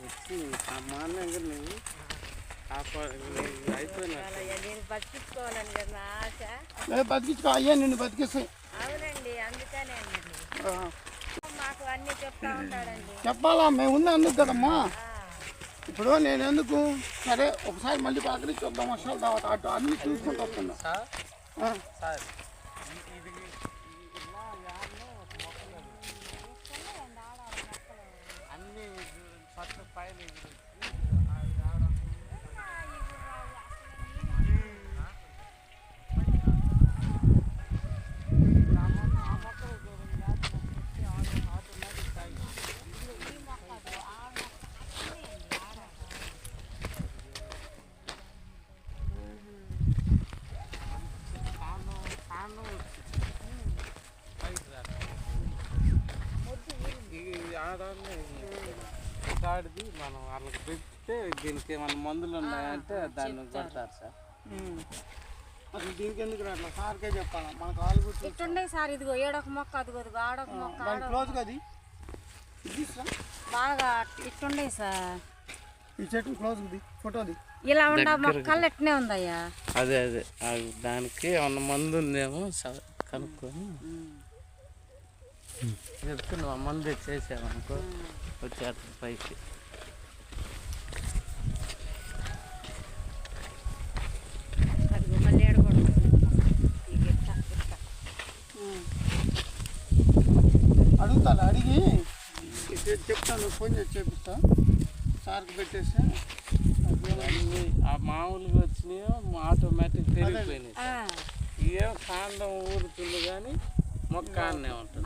ఇచ్చి సామాన్యంగా నువ్వు అయిపోయినా నేను బతికించుకోవాలని కదా నా ఆశ. బతికించుకో అయ్యా, నిన్ను బతికిస్తాయి. అవునండి, అందుకనే మాకు అన్ని చెప్తా ఉంటాడండి. చెప్పాలా, మేము ఉంది అందుకు కదమ్మా. ఇప్పుడు నేను ఎందుకు సరే ఒకసారి మళ్ళీ పలకరించి చూద్దాం వర్షాలు తర్వాత అటు అన్ని చూసుకుంటూ వస్తున్నా. అన్ని ఫస్ట్ పైన ఆడాడిది మనం వాళ్ళకి పెడితే దీనికి ఏమైనా మందులు ఉన్నాయంటే దాన్ని కొడతారు సార్. అసలు దీనికి ఎందుకు అట్లా సార్కే చెప్పాలా, మన కాలు గుర్తు ఇట్టుండే సార్. ఇదిగో ఏడొక మొక్క, అదిగో ఆడొక మొక్క, క్లోజ్ కది బాగా ఇట్టుండే సార్. ఈ చెట్టు క్లోజ్ ఫోటోది ఇలా ఉండ మొక్కలు ఎట్నే ఉందయ్యా. అదే దానికి ఏమన్నా మందు ఉందేమో కనుక్కొని చెప్తున్నా. మందు చేసామనుకో వచ్చేస్తుంది పైకి. అదిగో మళ్ళీ ఏడకూడదు. అడుగుతా, అడిగి చెప్తాను, ఫోన్ చేసి చేపిస్తా సార్కి పెట్టేస్తే. ఆ మామూలుగా వచ్చినాయో ఆటోమేటిక్ పెరిగిపోయినాయి. ఏం కాండం ఊరుతుంది కానీ మొక్క ఆడనే ఉంటుంది.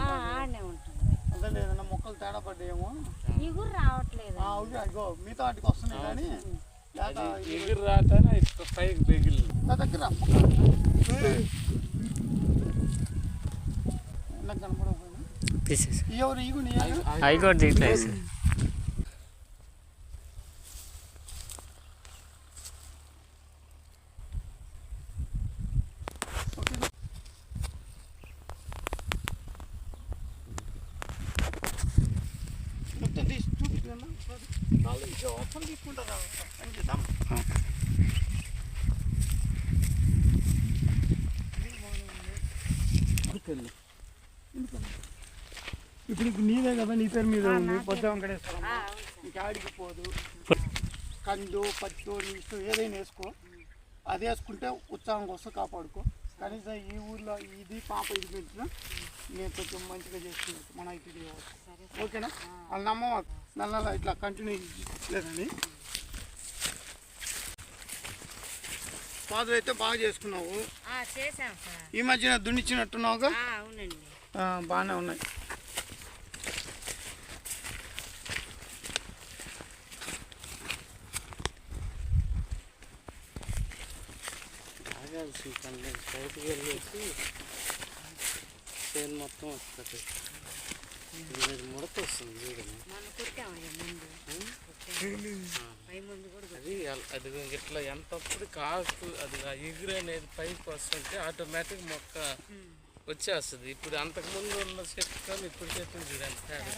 అదే లేదన్నా మొక్కలు తేడా పడ్డాయేమో, ఎగురు రావట్లేదు. అగో మిగతా వాటికి వస్తున్నాయి కానీ ఎగురు రావటానే పైకి బెగిలి దగ్గర నాకు కనపడకపోయినా ఎవరు ఇగు తీసుకుంటారా. ఇప్పుడు నీదే కదా, నీ పేరు మీద ఉంది. పొద్దు వెంకటేశ్వరం ఇంకాడికి పోదు. కందు పట్టు నీ ఇష్టం ఏదైనా వేసుకో. అది వేసుకుంటే ఉత్సాహం కోసం కాపాడుకో. కనీసం ఈ ఊర్లో ఇది పాప ఇది పెంచినా నేను కొంచెం మంచిగా చేసుకుంటాను. మన ఐటీ ఓకేనా. వాళ్ళ నమ్మ నల్ల ఇట్లా కంటిన్యూ లేదండి. పాదులు అయితే బాగా చేసుకున్నావు. ఈ మధ్యన దున్నిచ్చినట్టున్నావుగా. బాగానే ఉన్నాయి. బయటికి వెళ్ళేసి చేను మొత్తం వస్తుంది. ముడత వస్తుంది చూడండి. అది ఇట్లా ఎంతప్పుడు కాకు అది ఎగురు అనేది పైకి వస్తుంటే ఆటోమేటిక్ మొక్క వచ్చేస్తుంది. ఇప్పుడు అంతకుముందు ఉన్న చెట్టు కానీ ఇప్పుడు చెట్టు చూడండి తేడా.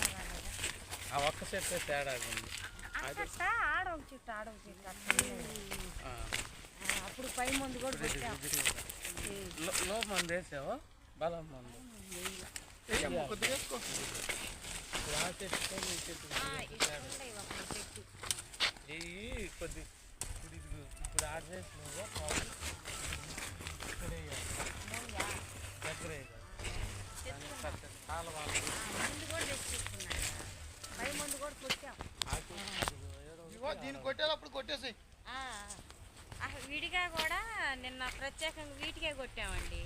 ఆ ఒక్క చెట్టు తేడా ఉంది. అప్పుడు పై మందు కూడా లో మందు వేసావా, బలం మందు ఆ చెట్టు ఈ చెట్టు కొద్ది ఇప్పుడు ఆడ చేసినావో దగ్గర చాలా దీన్ని కొట్టేటప్పుడు కొట్టేసి విడిగా కూడా నిన్న ప్రత్యేకంగా వీటికే కొట్టామండి.